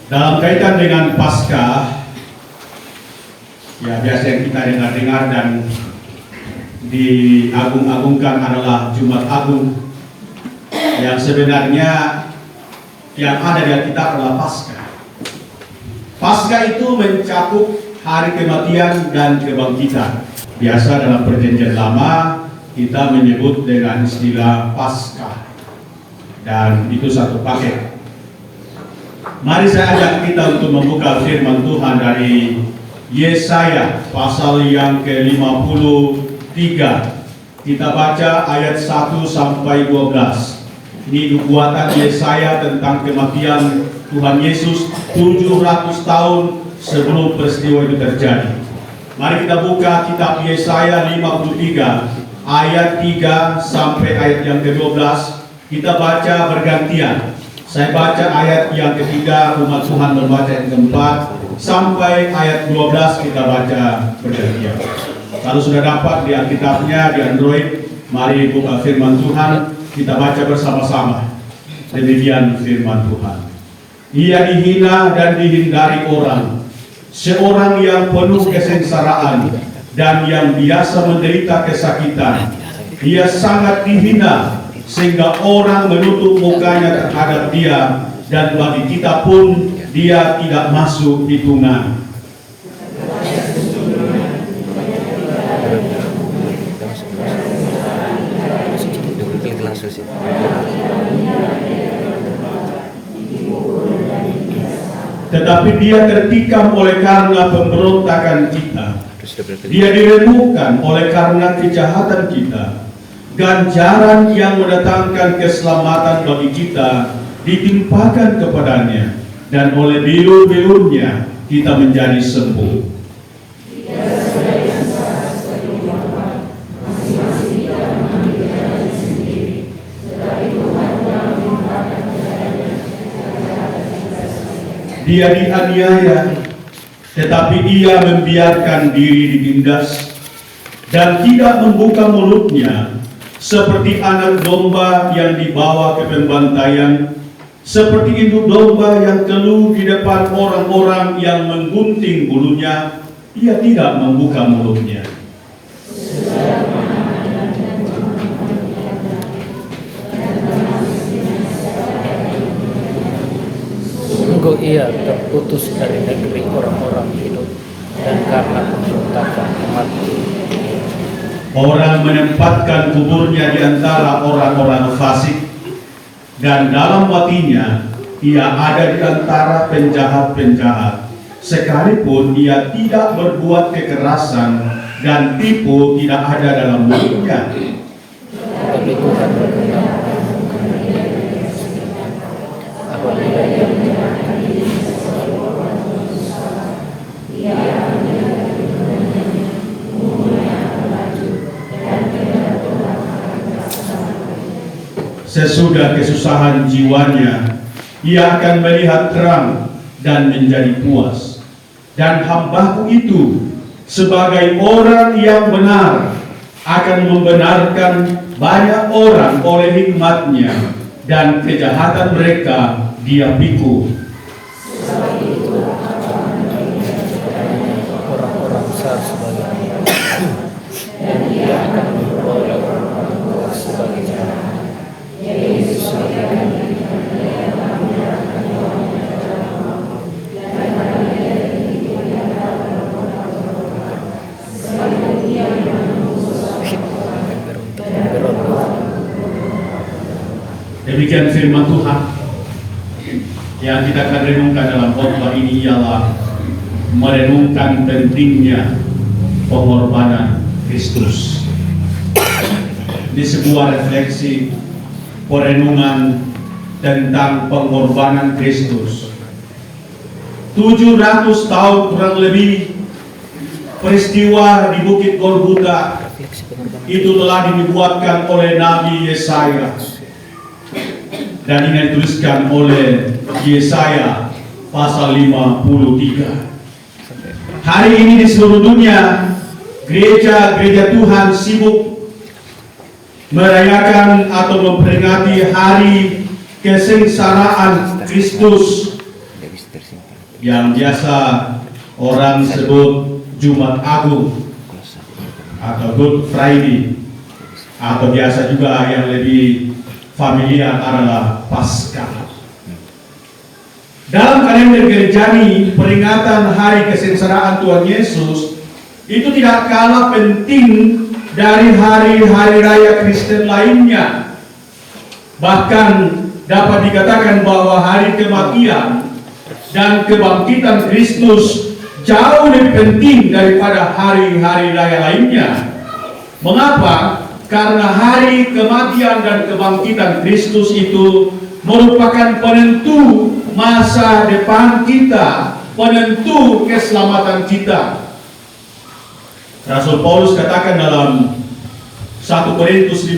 Dalam kaitan dengan Paskah, ya biasa yang kita dengar-dengar dan diagung-agungkan adalah Jumat Agung, yang sebenarnya yang ada di Alkitab adalah Paskah. Paskah itu mencakup hari kematian dan kebangkitan. Biasa dalam Perjanjian Lama kita menyebut dengan istilah Paskah, dan itu satu paket. Mari saya ajak kita untuk membuka firman Tuhan dari Yesaya pasal yang ke-53. Kita baca ayat 1 sampai 12. Ini nubuatan Yesaya tentang kematian Tuhan Yesus 700 tahun sebelum peristiwa itu terjadi. Mari kita buka kitab Yesaya 53 ayat 3 sampai ayat yang ke-12. Kita baca bergantian. Saya baca ayat yang ketiga, umat Tuhan membaca yang keempat, sampai ayat 12 kita baca bergantian. Kalau sudah dapat di Alkitabnya, di Android, mari buka firman Tuhan, kita baca bersama-sama. Demikian firman Tuhan. Ia dihina dan dihindari orang, seorang yang penuh kesengsaraan dan yang biasa menderita kesakitan. Ia sangat dihina sehingga orang menutup mukanya terhadap dia, dan bagi kita pun dia tidak masuk hitungan. Tetapi dia tertikam oleh karena pemberontakan kita, dia diremukkan oleh karena kejahatan kita. Ganjaran yang mendatangkan keselamatan bagi kita ditimpakan kepadanya, dan oleh bilur-bilurnya kita menjadi sembuh. Dia dianiaya, tetapi ia membiarkan diri ditindas dan tidak membuka mulutnya. Seperti anak domba yang dibawa ke pembantaian, seperti induk domba yang keluh di depan orang-orang yang menggunting bulunya, ia tidak membuka mulutnya. Sungguh ia terputus dari negeri orang-orang hidup, dan karena pemberontakan mati. Orang menempatkan kuburnya di antara orang-orang fasik, dan dalam matinya ia ada di antara penjahat-penjahat. Sekalipun ia tidak berbuat kekerasan dan tipu tidak ada dalam mulutnya. Tapi Tuhan berkenan apabila ia menyerahkan diri sebagai orang bersalah, ia akan sesudah kesusahan jiwanya, ia akan melihat terang dan menjadi puas. Dan hambaku itu sebagai orang yang benar akan membenarkan banyak orang oleh hikmatnya, dan kejahatan mereka dia pikul. orang-orang besar sebagai dan ia akan memperoleh orang-orang tua sebagai jalan. Demikian firman Tuhan yang kita akan renungkan dalam khotbah ini, ialah merenungkan pentingnya pengorbanan Kristus. Ini sebuah refleksi perenungan tentang pengorbanan Kristus. 700 tahun kurang lebih peristiwa di Bukit Golgota itu telah dinubuatkan oleh Nabi Yesaya, dan ini dituliskan oleh Yesaya pasal 53. Hari ini di seluruh dunia, gereja-gereja Tuhan sibuk merayakan atau memperingati hari kesengsaraan Kristus yang biasa orang sebut Jumat Agung atau Good Friday, atau biasa juga yang lebih familiar adalah Paskah. Dalam kalender Gerejani, peringatan hari kesengsaraan Tuhan Yesus itu tidak kalah penting dari hari-hari raya Kristen lainnya. Bahkan dapat dikatakan bahwa hari kematian dan kebangkitan Kristus jauh lebih penting daripada hari-hari raya lainnya. Mengapa? Karena hari kematian dan kebangkitan Kristus itu merupakan penentu masa depan kita, penentu keselamatan kita. Rasul Paulus katakan dalam 1 Korintus 15,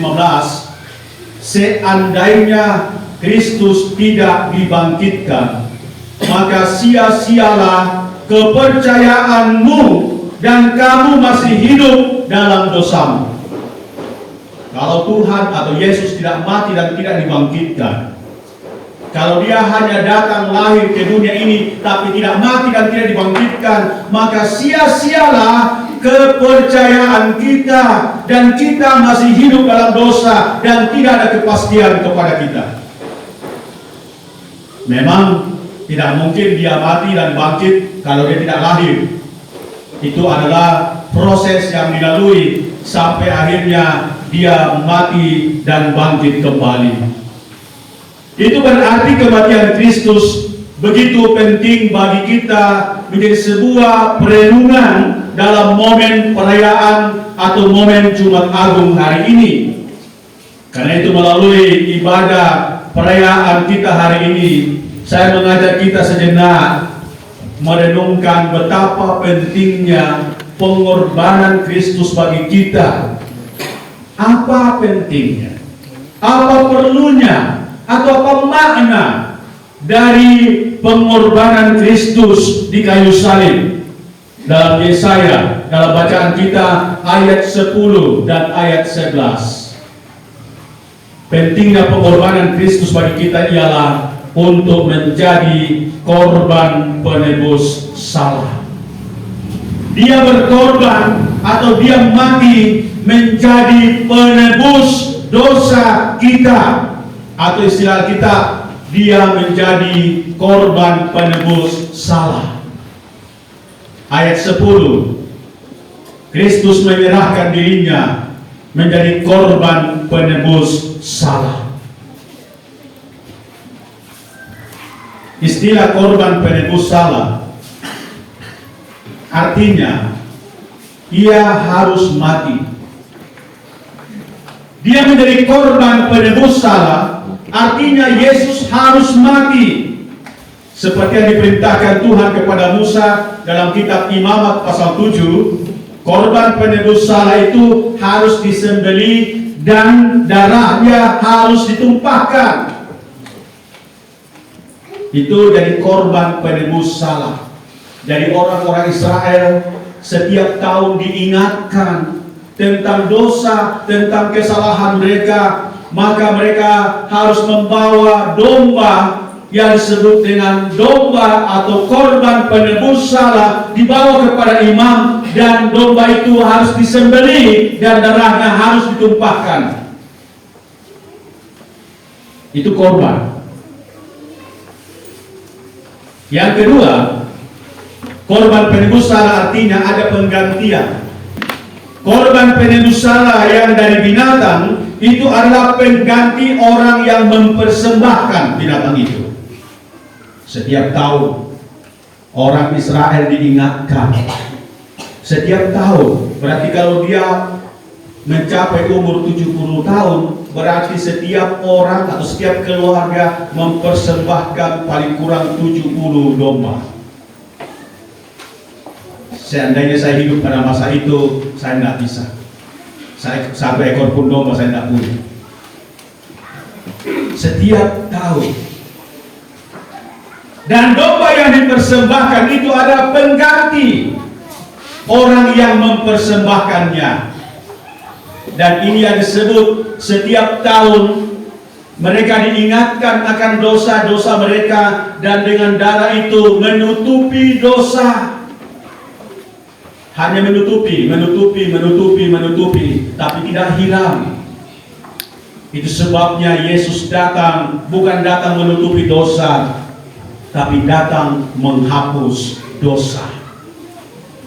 seandainya Kristus tidak dibangkitkan, maka sia-sialah kepercayaanmu dan kamu masih hidup dalam dosamu. Kalau Tuhan atau Yesus tidak mati dan tidak dibangkitkan, kalau dia hanya datang lahir ke dunia ini tapi tidak mati dan tidak dibangkitkan, maka sia-sialah kepercayaan kita dan kita masih hidup dalam dosa dan tidak ada kepastian kepada kita. Memang tidak mungkin dia mati dan bangkit kalau dia tidak lahir. Itu adalah proses yang dilalui sampai akhirnya dia mati dan bangkit kembali. Itu berarti kematian Kristus begitu penting bagi kita menjadi sebuah perenungan dalam momen perayaan atau momen Jumat Agung hari ini. Karena itu melalui ibadah perayaan kita hari ini, saya mengajak kita sejenak merenungkan betapa pentingnya pengorbanan Kristus bagi kita. Apa pentingnya? Apa perlunya? Atau apa makna dari pengorbanan Kristus di kayu salib? Dalam Yesaya, dalam bacaan kita ayat 10 dan ayat 11. Pentingnya pengorbanan Kristus bagi kita ialah untuk menjadi korban penebus salah. Dia berkorban atau dia mati menjadi penebus dosa kita, atau istilah kita, dia menjadi korban penebus salah. Ayat 10, Kristus menyerahkan dirinya menjadi korban penebus salah. Istilah korban penebus salah artinya ia harus mati. Dia menjadi korban penebus salah, artinya Yesus harus mati. Seperti yang diperintahkan Tuhan kepada Musa dalam kitab Imamat pasal 7, korban penebus salah itu harus disembelih dan darahnya harus ditumpahkan. Itu jadi korban penebus salah. Jadi orang-orang Israel setiap tahun diingatkan tentang dosa, tentang kesalahan mereka, maka mereka harus membawa domba yang disebut dengan domba atau korban penebus salah, dibawa kepada imam, dan domba itu harus disembelih dan darahnya harus ditumpahkan. Itu korban. Yang kedua, korban penebus salah artinya ada penggantian. Korban penebus salah yang dari binatang itu adalah pengganti orang yang mempersembahkan binatang itu. Setiap tahun orang Israel diingatkan. Setiap tahun, berarti kalau dia mencapai umur 70 tahun, berarti setiap orang atau setiap keluarga mempersembahkan paling kurang 70 domba. Seandainya saya hidup pada masa itu, saya tidak bisa. Saya 1 ekor pun domba saya tidak punya. Setiap tahun. Dan domba yang dipersembahkan itu ada pengganti orang yang mempersembahkannya. Dan ini yang disebut setiap tahun Mereka diingatkan akan dosa-dosa mereka dan dengan darah itu menutupi dosa. Hanya menutupi, tapi tidak hilang. Itu sebabnya Yesus datang, bukan datang menutupi dosa, tapi datang menghapus dosa.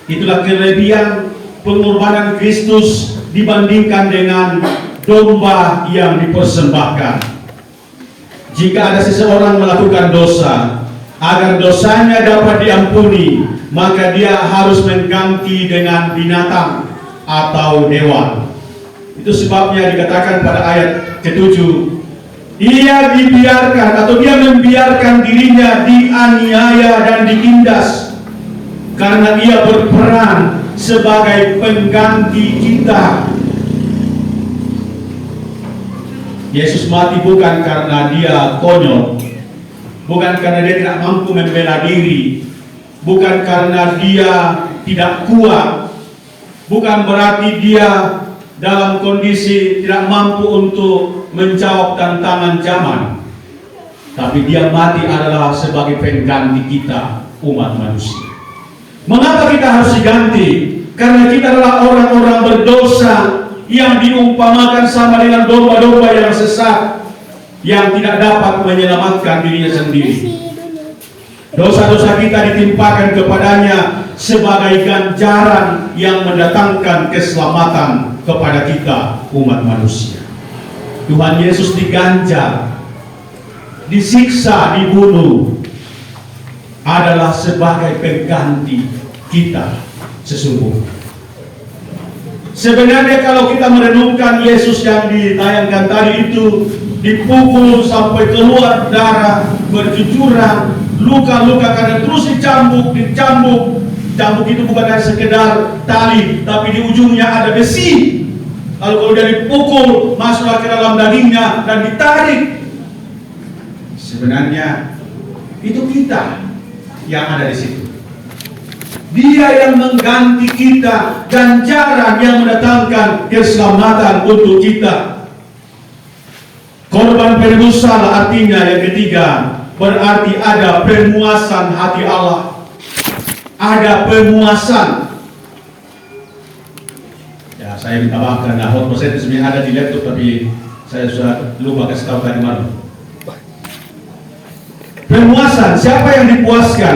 Itulah kelebihan pengorbanan Kristus dibandingkan dengan domba yang dipersembahkan. Jika ada seseorang melakukan dosa, agar dosanya dapat diampuni, maka dia harus mengganti dengan binatang atau hewan. Itu sebabnya dikatakan pada ayat ke-7, ia dibiarkan atau dia membiarkan dirinya dianiaya dan ditindas karena ia berperan sebagai pengganti kita. Yesus mati bukan karena dia konyol, bukan karena dia tidak mampu membela diri, bukan karena dia tidak kuat, bukan berarti dia dalam kondisi tidak mampu untuk menjawab tantangan zaman, tapi dia mati adalah sebagai pengganti kita, umat manusia. Mengapa kita harus diganti? Karena kita adalah orang-orang berdosa yang diumpamakan sama dengan domba-domba yang sesat, yang tidak dapat menyelamatkan dirinya sendiri. Dosa-dosa kita ditimpakan kepadanya sebagai ganjaran yang mendatangkan keselamatan kepada kita, umat manusia. Tuhan Yesus diganjar, disiksa, dibunuh, adalah sebagai pengganti kita sesungguhnya. Sebenarnya kalau kita merenungkan Yesus yang ditayangkan tadi itu, dipukul sampai keluar darah, bercucuran, luka-luka karena terus dicambuk. Cambuk itu bukan hanya sekedar tali, tapi di ujungnya ada besi. Lalu kalau dia dipukul, masuklah ke dalam dagingnya dan ditarik. Sebenarnya itu kita yang ada di situ. Dia yang mengganti kita, ganjaran yang mendatangkan keselamatan untuk kita. Korban penebus salah artinya yang ketiga, berarti ada pemuasan hati Allah. Ada pemuasan. Ya, saya minta maaf karena hot percent sebenarnya ada di laptop, tapi saya sudah lupa kasih tahu tadi malam. Pemuasan, siapa yang dipuaskan?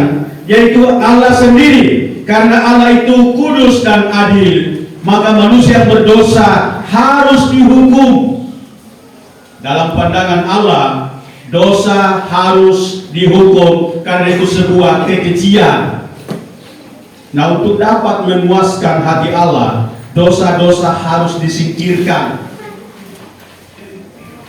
Yaitu Allah sendiri. Karena Allah itu kudus dan adil, maka manusia yang berdosa harus dihukum. Dalam pandangan Allah, dosa harus dihukum karena itu sebuah kekejian. Nah, untuk dapat memuaskan hati Allah, dosa-dosa harus disingkirkan.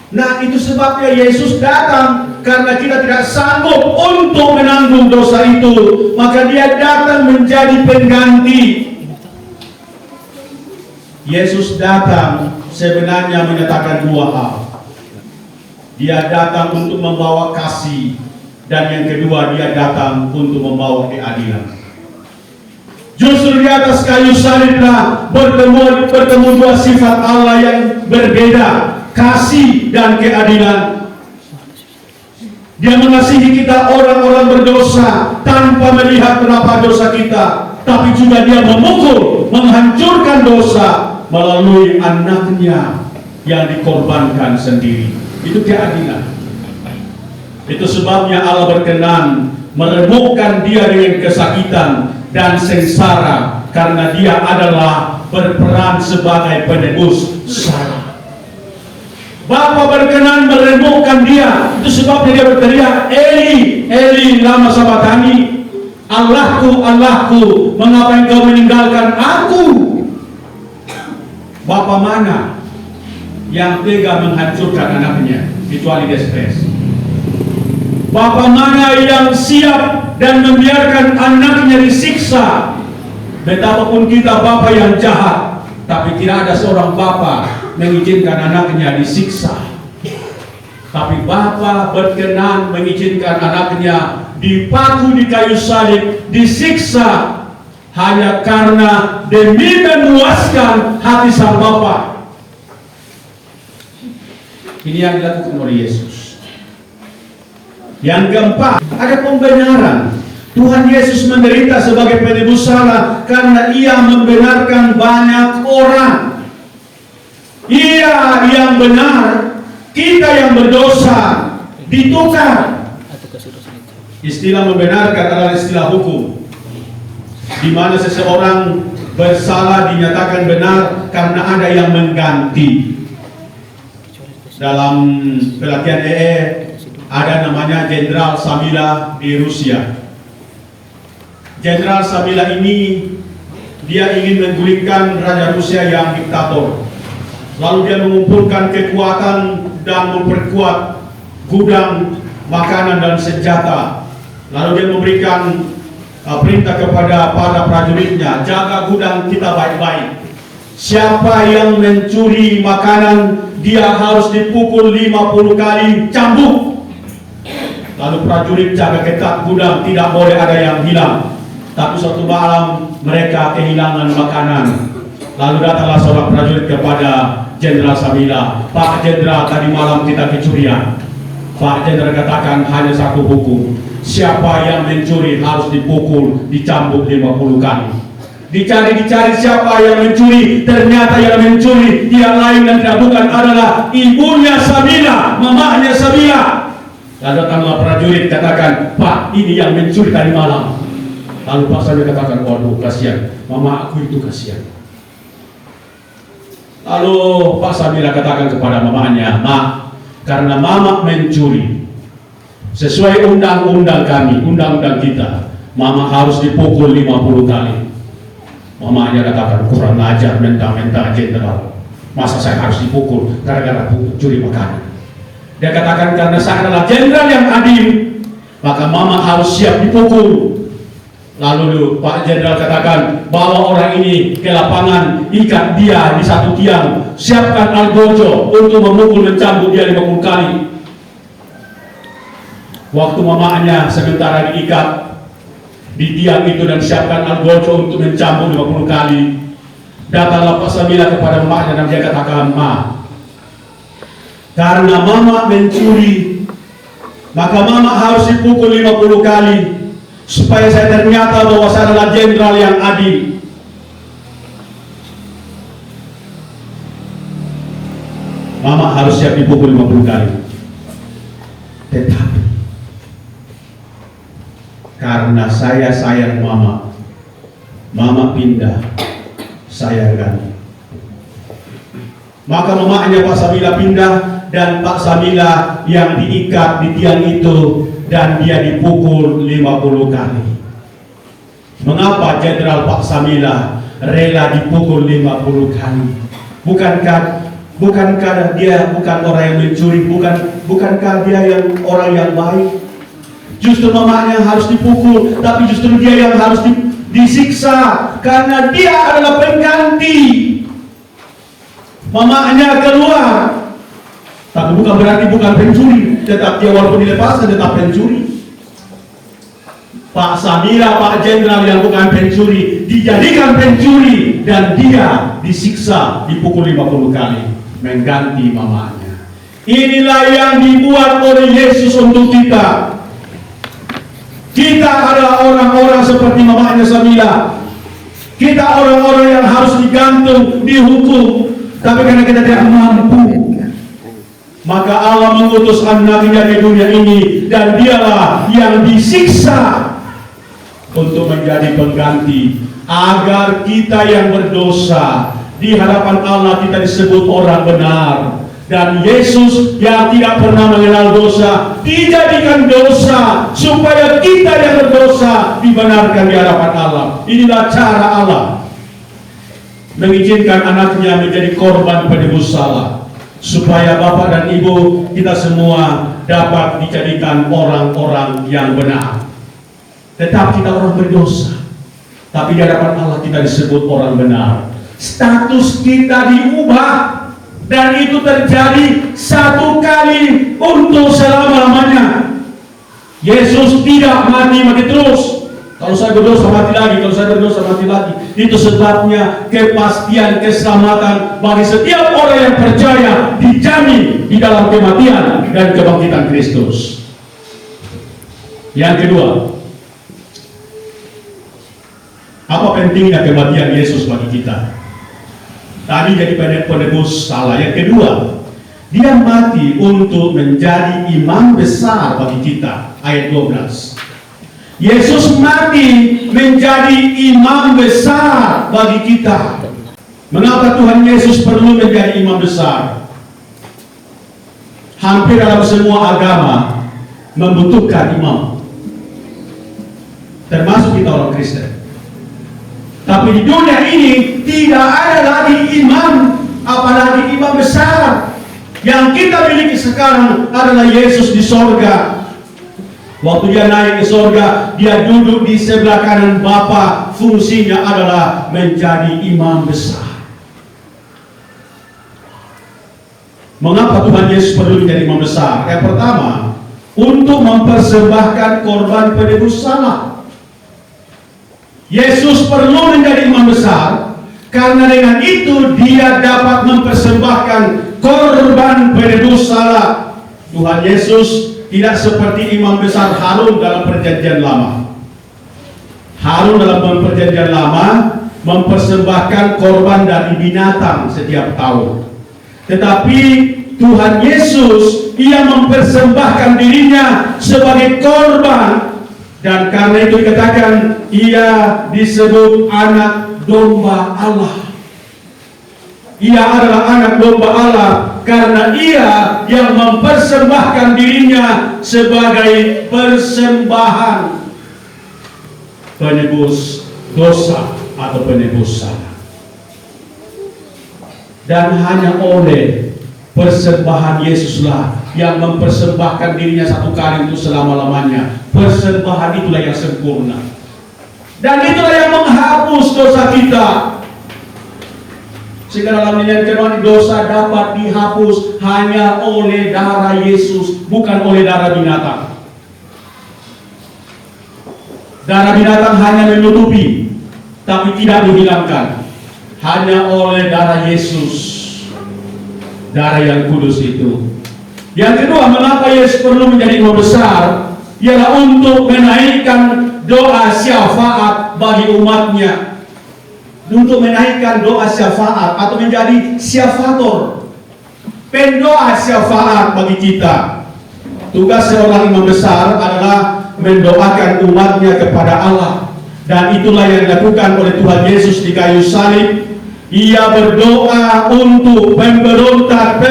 Nah, itu sebabnya Yesus datang, karena kita tidak sanggup untuk menanggung dosa itu, maka dia datang menjadi pengganti. Yesus datang sebenarnya menyatakan dua hal. Dia datang untuk membawa kasih, dan yang kedua dia datang untuk membawa keadilan. Justru di atas kayu saliblah bertemu dua sifat Allah yang berbeda, kasih dan keadilan. Dia mengasihi kita orang-orang berdosa tanpa melihat berapa dosa kita, tapi juga dia memukul, menghancurkan dosa melalui anaknya yang dikorbankan sendiri. Itu keadilan. Itu sebabnya Allah berkenan meremukkan dia dengan kesakitan dan sengsara, karena dia adalah berperan sebagai penebus salah. Bapa berkenan meremukkan dia. Itu sebabnya dia berteriak, Eli, Eli lama sabachthani, Allahku, Allahku, mengapa engkau meninggalkan aku? Bapa mana yang tega menghancurkan anaknya kecuali dia stres? Bapa mana yang siap dan membiarkan anaknya disiksa? Betapapun kita bapa yang jahat, tapi tidak ada seorang bapa mengizinkan anaknya disiksa. Tapi Bapa berkenan mengizinkan anaknya dipaku di kayu salib, disiksa hanya karena demi memuaskan hati sang Bapa. Ini yang dilakukan oleh Yesus. Yang keempat, ada pembenaran. Tuhan Yesus menderita sebagai penebus salah karena ia membenarkan banyak orang. Ia yang benar, kita yang berdosa, ditukar. Istilah membenarkan adalah istilah hukum, di mana seseorang bersalah dinyatakan benar karena ada yang mengganti. Dalam pelatihan EE ada namanya Jenderal Samila di Rusia. Jenderal Samila ini dia ingin menggulingkan Raja Rusia yang diktator. Lalu dia mengumpulkan kekuatan dan memperkuat gudang makanan dan senjata. Lalu dia memberikan perintah kepada para prajuritnya, jaga gudang kita baik-baik. Siapa yang mencuri makanan, dia harus dipukul 50 kali cambuk. Lalu prajurit jaga ketat gudang, tidak boleh ada yang hilang. Tapi suatu malam mereka kehilangan makanan. Lalu datanglah seorang prajurit kepada Jenderal Samila, Pak Jenderal, tadi malam kita kecurian. Pak Jenderal katakan hanya satu hukum, siapa yang mencuri harus dipukul, dicambuk 50 kali. Dicari siapa yang mencuri, ternyata yang mencuri dia lain dan tidak bukan adalah ibunya Samila, mamanya Samila. Lalu datanglah prajurit katakan, Pak, ini yang mencuri tadi malam. Lalu Pak Samila katakan, waduh kasihan, mama aku itu kasihan. Lalu Pak Samila katakan kepada mamanya, Mak, karena mama mencuri, sesuai undang-undang kami, undang-undang kita, mama harus dipukul 50 kali. Mamanya katakan, kurang ajar, mentang-mentang jenderal, masa saya harus dipukul gara-gara curi makanan. Dia katakan, karena saya adalah jenderal yang adil, maka mama harus siap dipukul. Lalu Pak Jenderal katakan, bawa orang ini ke lapangan, ikat dia di satu tiang, siapkan algojo untuk memukul mencambuk dia 50 kali. Waktu mamanya sementara diikat di tiang itu dan siapkan algojo untuk mencambuk 50 kali, datanglah Pak Samila kepada mamanya dan dia katakan, Ma, karena mama mencuri, maka mama harus dipukul 50 kali supaya saya ternyata bahwa saya adalah jenderal yang adil. Mama harus siap dipukul 50 kali. Tetapi karena saya sayang mama, mama pindah, saya ganti. Maka mamanya Pak Samila pindah dan Pak Samila yang diikat di tiang itu dan dia dipukul 50 kali. Mengapa Jenderal Pak Samila rela dipukul 50 kali? Bukankah dia bukan orang yang mencuri, bukankah dia yang orang yang baik? Justru mamanya harus dipukul, tapi justru dia yang harus disiksa karena dia adalah pengganti. Mamanya keluar, tapi bukan berarti bukan pencuri, tetap dia walaupun dilepaskan tetap pencuri. Pak Samila, Pak Jenderal yang bukan pencuri dijadikan pencuri dan dia disiksa, dipukul 50 kali mengganti mamanya. Inilah yang dibuat oleh Yesus untuk kita. Kita adalah orang-orang seperti mamanya Samila. Kita orang-orang yang harus digantung, dihukum, tapi karena kita tidak mampu, maka Allah mengutus anaknya di dunia ini dan dialah yang disiksa untuk menjadi pengganti agar kita yang berdosa di hadapan Allah kita disebut orang benar, dan Yesus yang tidak pernah mengenal dosa dijadikan dosa supaya kita yang berdosa dibenarkan di hadapan Allah. Inilah cara Allah mengizinkan anaknya menjadi korban penebus salah, supaya Bapak dan Ibu kita semua dapat dijadikan orang-orang yang benar. Tetap kita orang berdosa, tapi di hadapan Allah kita disebut orang benar. Status kita diubah, dan itu terjadi satu kali untuk selama-lamanya. Yesus tidak mati terus. Kalau saya berdosa mati lagi, kalau saya berdosa mati lagi. Itu sebabnya kepastian keselamatan bagi setiap orang yang percaya dijamin di dalam kematian dan kebangkitan Kristus. Yang kedua, apa pentingnya kematian Yesus bagi kita? Tadi jadi penebus salah. Yang kedua, dia mati untuk menjadi imam besar bagi kita. Ayat 12. Yesus mati menjadi imam besar bagi kita. Mengapa Tuhan Yesus perlu menjadi imam besar? Hampir dalam semua agama membutuhkan imam, termasuk kita orang Kristen. Tapi di dunia ini tidak ada lagi imam, apalagi imam besar. Yang kita miliki sekarang adalah Yesus di sorga. Waktu dia naik ke sorga, dia duduk di sebelah kanan Bapa. Fungsinya adalah menjadi imam besar. Mengapa Tuhan Yesus perlu menjadi imam besar? Yang pertama, untuk mempersembahkan korban penebus salah. Yesus perlu menjadi imam besar karena dengan itu dia dapat mempersembahkan korban penebus salah. Tuhan Yesus tidak seperti imam besar Harun dalam perjanjian lama. Harun dalam perjanjian lama mempersembahkan korban dari binatang setiap tahun. Tetapi Tuhan Yesus, ia mempersembahkan dirinya sebagai korban. Dan karena itu dikatakan ia disebut anak domba Allah. Ia adalah anak domba Allah karena ia yang mempersembahkan dirinya sebagai persembahan penebus dosa atau penebus salah. Dan hanya oleh persembahan Yesuslah yang mempersembahkan dirinya satu kali untuk selama-lamanya. Persembahan itulah yang sempurna. Dan itulah yang menghapus dosa kita. Sehingga dalam nilai firman dosa dapat dihapus hanya oleh darah Yesus, bukan oleh darah binatang. Darah binatang hanya menutupi, tapi tidak menghilangkan. Hanya oleh darah Yesus, darah yang kudus itu. Yang kedua, mengapa Yesus perlu menjadi imam besar? Ialah untuk menaikkan doa syafaat bagi umatnya. Untuk menaikkan doa syafaat atau menjadi syafator, pendoa syafaat bagi kita. Tugas seorang imam besar adalah mendoakan umatnya kepada Allah. Dan itulah yang dilakukan oleh Tuhan Yesus di kayu salib. Ia berdoa untuk pemberontak.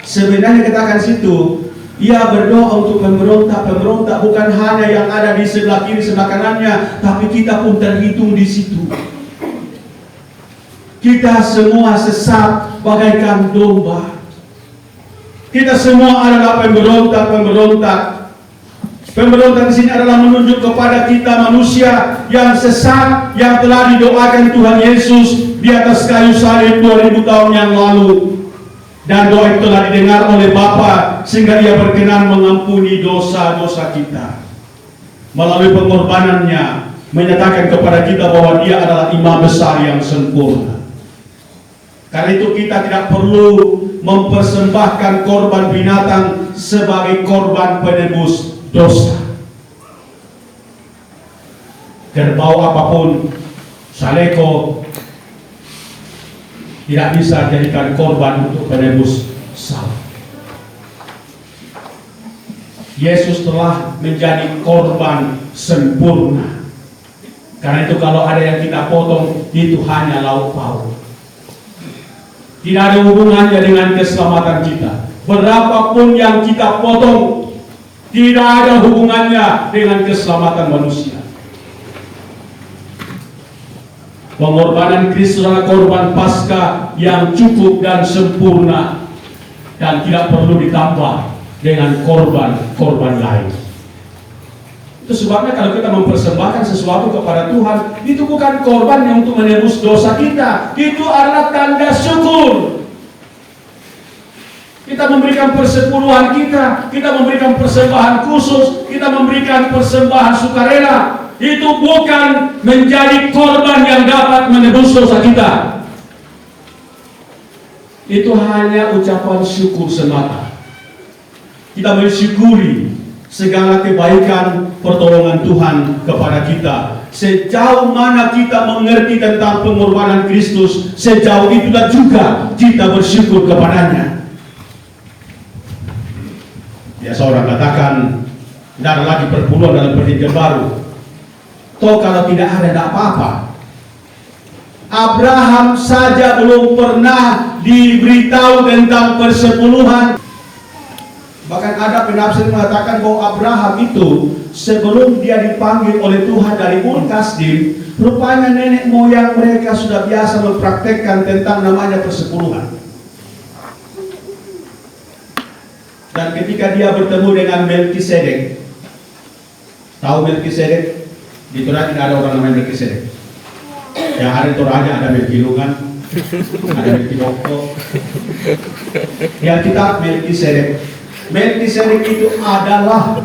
Sebenarnya katakan situ, ia berdoa untuk pemberontak bukan hanya yang ada di sebelah kiri sebelah kanannya, tapi kita pun terhitung di situ. Kita semua sesat bagaikan domba. Kita semua adalah pemberontak. Pemberontak di sini adalah menunjuk kepada kita manusia yang sesat, yang telah didoakan Tuhan Yesus di atas kayu salib 2000 tahun yang lalu. Dan doa itu telah didengar oleh Bapa sehingga ia berkenan mengampuni dosa-dosa kita. Melalui pengorbanannya menyatakan kepada kita bahwa dia adalah imam besar yang sempurna. Karena itu kita tidak perlu mempersembahkan korban binatang sebagai korban penebus dosa. Kerbau apapun, saleko, tidak bisa jadikan korban untuk penebus salah. Yesus telah menjadi korban sempurna. Karena itu kalau ada yang kita potong, itu hanya lauk pauk. Tidak ada hubungannya dengan keselamatan kita. Berapapun yang kita potong, tidak ada hubungannya dengan keselamatan manusia. Pengorbanan Kristus adalah korban Paskah yang cukup dan sempurna dan tidak perlu ditambah dengan korban lain. Itu sebabnya kalau kita mempersembahkan sesuatu kepada Tuhan, itu bukan korban yang untuk menebus dosa kita, itu adalah tanda syukur. Kita memberikan persepuluhan kita memberikan persembahan khusus, kita memberikan persembahan sukarela. Itu bukan menjadi korban yang dapat menebus dosa kita. Itu hanya ucapan syukur semata. Kita mensyukuri segala kebaikan pertolongan Tuhan kepada kita. Sejauh mana kita mengerti tentang pengorbanan Kristus, sejauh itulah juga kita bersyukur kepadanya. Ya, seorang katakan, tidak ada lagi perpuluhan dalam perjanjian baru. Toh kalau tidak ada, tidak apa-apa. Abraham saja belum pernah diberitahu tentang persepuluhan. Bahkan ada penafsir mengatakan bahwa Abraham itu sebelum dia dipanggil oleh Tuhan dari Ur Kasdim, rupanya nenek moyang mereka sudah biasa mempraktekkan tentang namanya persepuluhan. Dan ketika dia bertemu dengan Melkisedek, tahu Melkisedek? Di Torah tidak ada orang namanya Melkisedek. Yang ada di Torah ada Melkilungan, ada Melkidokto. Yang kitab Melkisedek. Melkisedek itu adalah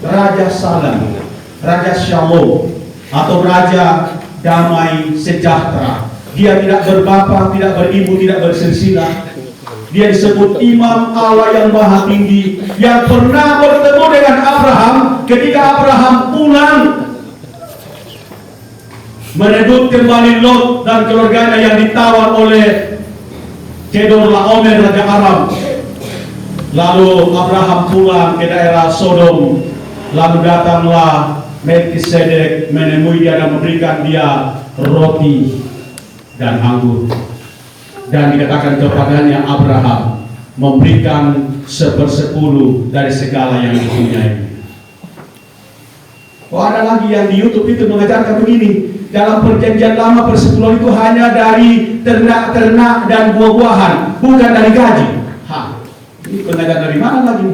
Raja Salem, Raja Shalom, atau Raja Damai Sejahtera. Dia tidak berbapa, tidak beribu, tidak bersilsilah. Dia disebut Imam Allah yang Maha Tinggi, yang pernah bertemu dengan Abraham ketika Abraham pulang merebut kembali Lot dan keluarganya yang ditawan oleh Kedorlaomer Raja Aram. Lalu Abraham pulang ke daerah Sodom. Lalu datanglah Melkisedek menemui dia dan memberikan dia roti dan anggur. Dan dikatakan kepadanya Abraham memberikan 1/10 dari segala yang dipunyai. Oh, ada lagi yang di YouTube itu mengajarkan begini. Dalam perjanjian lama persepuluhan itu hanya dari ternak-ternak dan buah-buahan, bukan dari gaji. Ini pengajar dari mana lagi?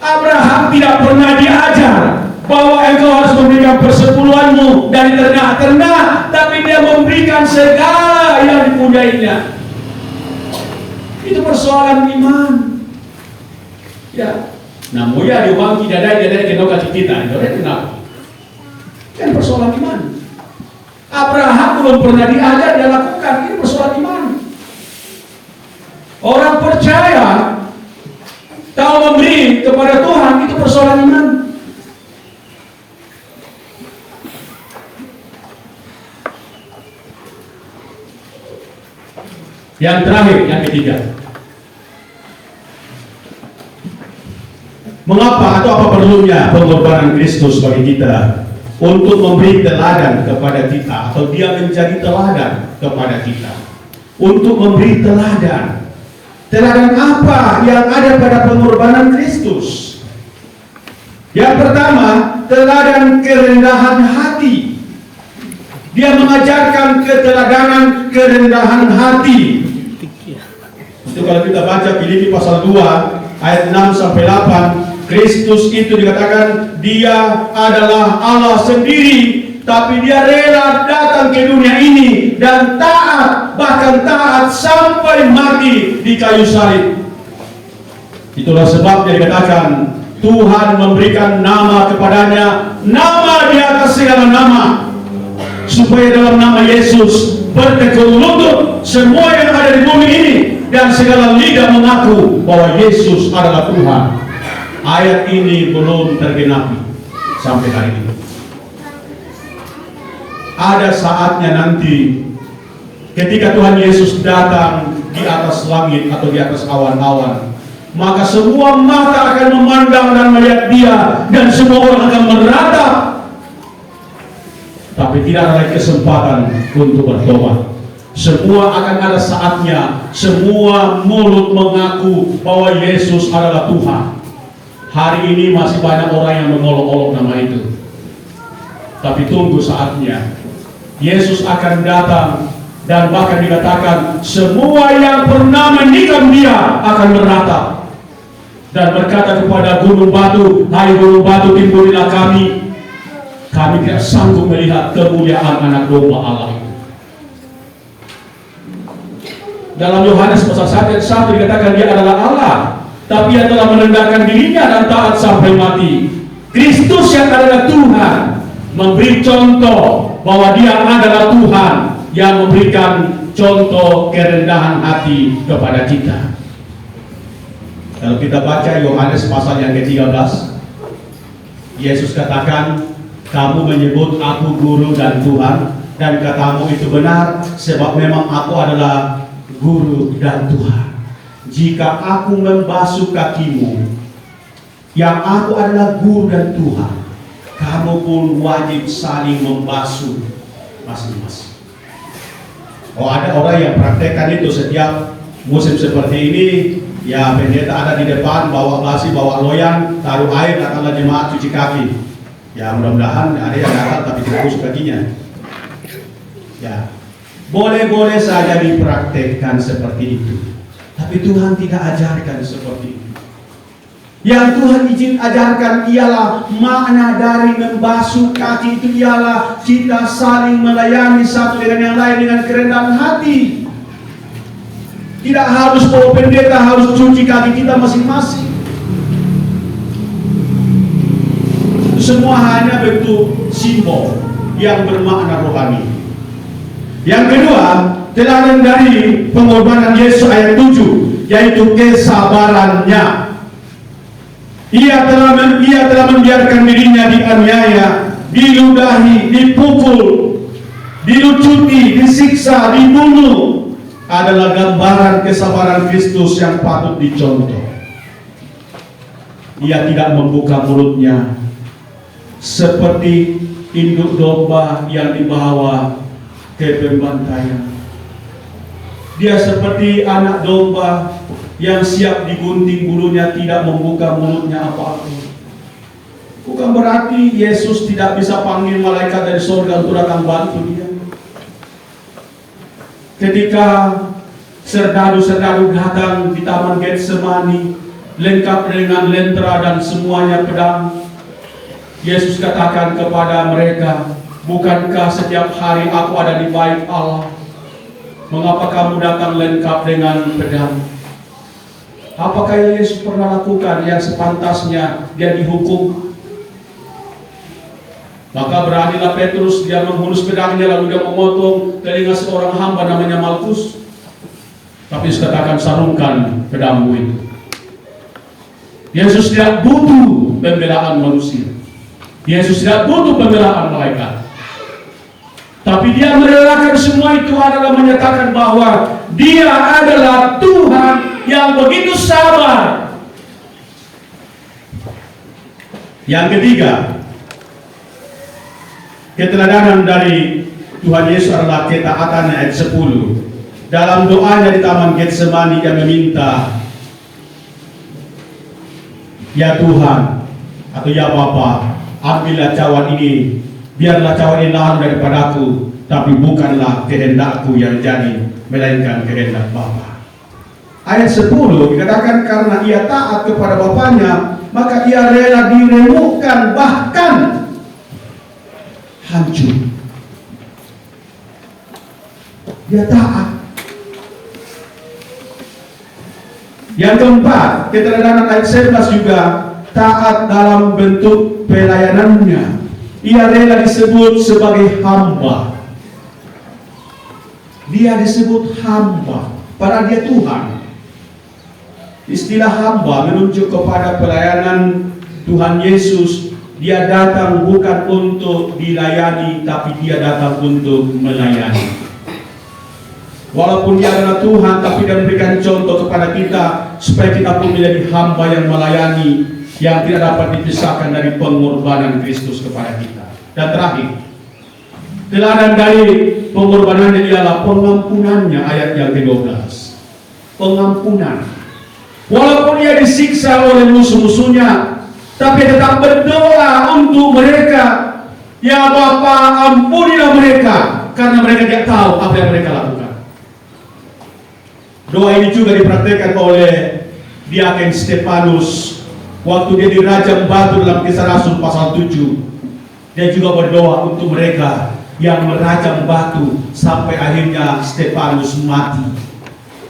Abraham tidak pernah diajar bahwa engkau harus memberikan persepuluhanmu dari ternak-ternak, tapi dia memberikan segala yang dipunyainya. Itu persoalan iman. Ya, namun ya diubah tidak ada kenoka kita. Itu kenapa? Kan persoalan iman. Abraham belum pernah diajar, dia lakukan. Ini persoalan iman. Orang percaya tahu memberi kepada Tuhan, itu persoalan iman. Yang terakhir, yang ketiga, mengapa atau apa perlunya pengorbanan Kristus bagi kita untuk memberi teladan kepada kita, atau dia menjadi teladan kepada kita untuk memberi teladan. Teladan apa yang ada pada pengorbanan Kristus? Yang pertama, teladan kerendahan hati. Dia mengajarkan keteladanan kerendahan hati. Itu kalau kita baca Filipi pasal 2 ayat 6 sampai 8, Kristus itu dikatakan dia adalah Allah sendiri, tapi dia rela datang ke dunia ini dan taat, bahkan taat sampai mati di kayu salib. Itulah sebabnya dikatakan Tuhan memberikan nama kepadanya, nama di atas segala nama, supaya dalam nama Yesus bertekuk lutut semua yang ada di bumi ini dan segala lidah mengaku bahwa Yesus adalah Tuhan. Ayat ini belum tergenapi sampai hari ini. Ada saatnya nanti ketika Tuhan Yesus datang di atas langit atau di atas awan-awan, maka semua mata akan memandang dan melihat dia, dan semua orang akan meratap. Tapi tidak ada lagi kesempatan untuk bertobat. Semua akan ada saatnya, semua mulut mengaku bahwa Yesus adalah Tuhan. Hari ini masih banyak orang yang mengolok-olok nama itu. Tapi tunggu saatnya, Yesus akan datang, dan bahkan dikatakan semua yang pernah menikam dia akan meratap dan berkata kepada gunung batu, hai gunung batu, timbullah kami. Kami tidak sanggup melihat kemuliaan anak domba Allah itu. Dalam Yohanes pasal 1 ayat 1 dikatakan dia adalah Allah, tapi ia telah merendahkan dirinya dan taat sampai mati. Kristus yang adalah Tuhan memberi contoh bahwa dia adalah Tuhan yang memberikan contoh kerendahan hati kepada kita. Kalau kita baca Yohanes pasal yang ke-13, Yesus katakan, kamu menyebut aku guru dan Tuhan, dan katamu itu benar, sebab memang aku adalah guru dan Tuhan. Jika aku membasuh kakimu, yang aku adalah guru dan Tuhan, kamu pun wajib saling membasuh masing-masing. Oh, ada orang yang praktekkan itu setiap musim seperti ini. Ya, pendeta ada di depan, bawa basi, bawa loyang, taruh air, datanglah jemaat cuci kaki. Ya, mudah-mudahan ada yang datang tapi tidak basuh kakinya. Ya, boleh-boleh saja dipraktekkan seperti itu, tapi Tuhan tidak ajarkan seperti itu. Yang Tuhan izin ajarkan ialah makna dari membasuh kaki itu ialah kita saling melayani satu dengan yang lain dengan kerendahan hati. Tidak harus bahwa pendeta harus cuci kaki kita masing-masing. Semua hanya bentuk simbol yang bermakna rohani. Yang kedua, teladan dari pengorbanan Yesus ayat 7, yaitu kesabarannya. Ia telah membiarkan dirinya dianiaya, diludahi, dipukul, dilucuti, disiksa, dibunuh. Adalah gambaran kesabaran Kristus yang patut dicontoh. Ia tidak membuka mulutnya seperti induk domba yang dibawa ke pembantaian. Dia seperti anak domba yang siap digunting bulunya, tidak membuka mulutnya apa-apa. Bukan berarti Yesus tidak bisa panggil malaikat dari surga untuk datang bantu dia. Ketika serdadu-serdadu datang di Taman Getsemani, lengkap dengan lentera dan semuanya pedang, Yesus katakan kepada mereka, bukankah setiap hari aku ada di bait Allah? Mengapa kamu datang lengkap dengan pedang? Apakah yang Yesus pernah lakukan yang sepantasnya dia dihukum? Maka beranilah Petrus, dia menghunus pedangnya lalu dia memotong telinga seorang hamba namanya Malkus. Tapi Yesus katakan, sarungkan pedangmu itu. Yesus tidak butuh pembelaan manusia. Yesus tidak butuh pembelaan malaikat. Tapi dia merelakan semua itu adalah menyatakan bahwa dia adalah Tuhan yang begitu sabar. Yang ketiga, keteladanan dari Tuhan Yesus adalah ketaatan ayat 10. Dalam doanya di Taman Getsemani dia meminta, ya Tuhan atau ya Bapa, ambillah cawan ini, biarlah cawan ini lalu daripadaku, tapi bukanlah kehendakku yang jadi, melainkan kehendak Bapa. Ayat 10 dikatakan karena ia taat kepada Bapaknya, maka ia rela diremukkan bahkan hancur. Dia taat. Yang keempat, keteladanan ayat 11 juga taat dalam bentuk pelayanannya. Ia rela disebut sebagai hamba. Dia disebut hamba, padahal dia Tuhan. Istilah hamba menunjuk kepada pelayanan Tuhan Yesus. Dia datang bukan untuk dilayani, tapi dia datang untuk melayani. Walaupun dia adalah Tuhan, tapi dia memberikan contoh kepada kita supaya kita pun menjadi hamba yang melayani, yang tidak dapat dipisahkan dari pengorbanan Kristus kepada kita. Dan terakhir, teladan dari pengorbanannya ialah pengampunannya, ayat yang ke-12. Pengampunan. Walaupun dia disiksa oleh musuh-musuhnya, tapi tetap berdoa untuk mereka. Ya Bapa, ampunilah mereka, karena mereka tidak tahu apa yang mereka lakukan. Doa ini juga dipraktikkan oleh Diaken Stefanus waktu dia dirajam batu dalam Kisah Rasul pasal 7. Dia juga berdoa untuk mereka yang merajam batu sampai akhirnya Stefanus mati.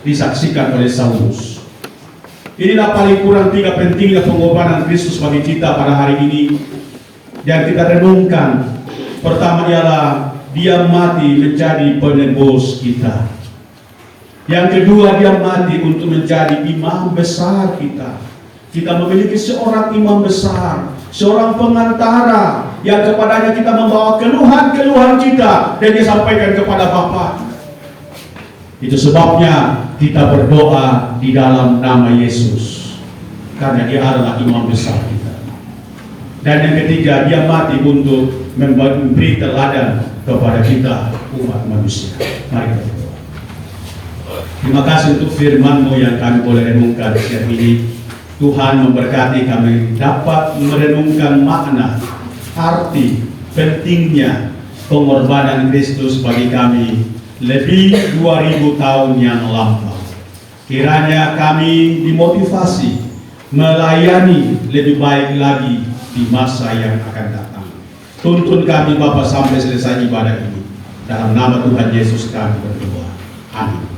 disaksikan oleh Saulus. Inilah paling kurang 3 pentingnya pengorbanan Kristus bagi kita pada hari ini yang kita renungkan. Pertama ialah Dia mati menjadi penebus kita. Yang kedua, Dia mati untuk menjadi imam besar kita. Kita memiliki seorang imam besar, seorang pengantara yang kepadanya kita membawa keluhan-keluhan kita dan Dia sampaikan kepada Bapa. Itu sebabnya kita berdoa di dalam nama Yesus, karena Dia adalah imam besar kita. Dan yang ketiga, Dia mati untuk memberi teladan kepada kita umat manusia. Mari kita berdoa. Terima kasih untuk firman-Mu yang kami boleh renungkan siang ini. Tuhan memberkati kami dapat merenungkan makna, arti, pentingnya pengorbanan Kristus bagi kami lebih 2000 tahun yang lampau. Kiranya kami dimotivasi melayani lebih baik lagi di masa yang akan datang. Tuntun kami Bapa sampai selesai ibadah ini. Dalam nama Tuhan Yesus kami berdoa. Amin.